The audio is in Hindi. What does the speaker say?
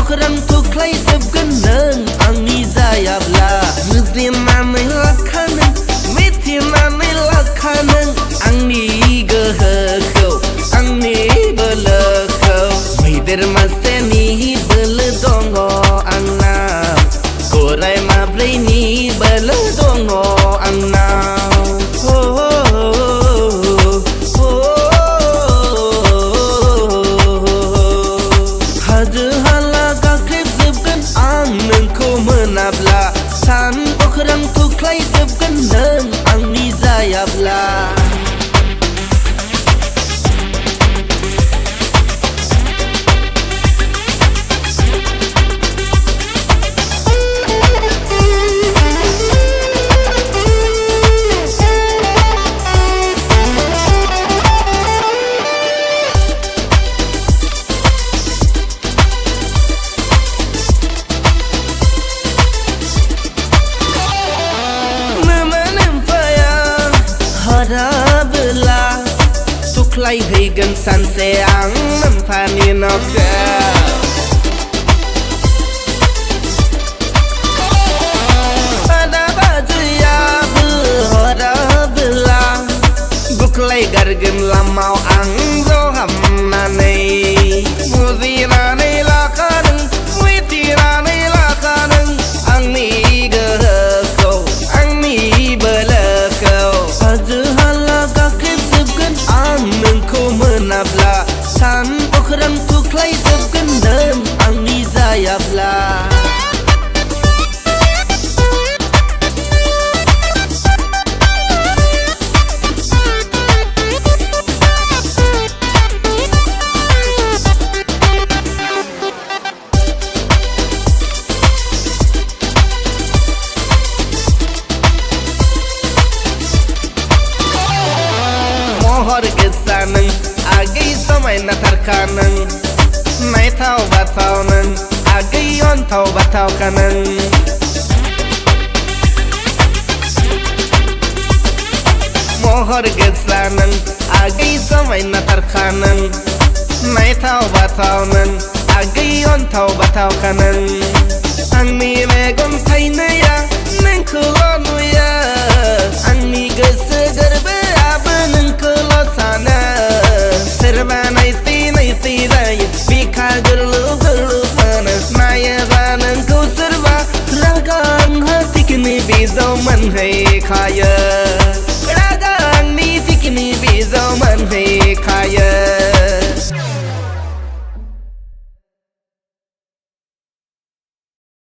थुख्लाय जोबगोन नों आंनि जायाब्ला बुजिनानै लाखा नों मिथिनानै लाखा नों आंनि गोहोखौ आंनि बोलोखौ मैदेर मासेनि बोलो दङ आंनाव गराय माब्रैनि बोलो दङ आंनाव मोनाब्ला सान अख्रां थुख्लाय जोबगोन नों आंनि जायाब्ला थुख्लाय हैगोन सानसे आं नोम्फानि न'खौ बाजियाबो हराबोला बुख्लाय गारगोन लामाव आं जहामनानै बुजिनानै लाखा नों मिथिनानै लाखा नों आंनि गोहोखौ आंनि बोलोखौ हाजो हाला गाखोजोबगोन आं नोंखौ मोनाब्ला सान अख्रां थुख्लाय जोबगोन नों आंनि जायाब्ला महर गोसा नों आगै समायना थारखा नों नायथाव बाथाव नों आगै अनथाव बाथावखा नों महर गोसा नों आगै समायना थारखा नों नायथाव बाथाव नों आगै अनथाव बाथावखा नों आंनि मेगन थाइनैया नोंखौल' नुयो आंनि गोसो गोरबोआबो नोंखौल' सानो सोरबा नायसि नायसि जायो बिखा गोरलु गोरलु फानो नायोबा नोंखौ सोरबा रागा आंहा थिखनि बिजौ मोनहैखायो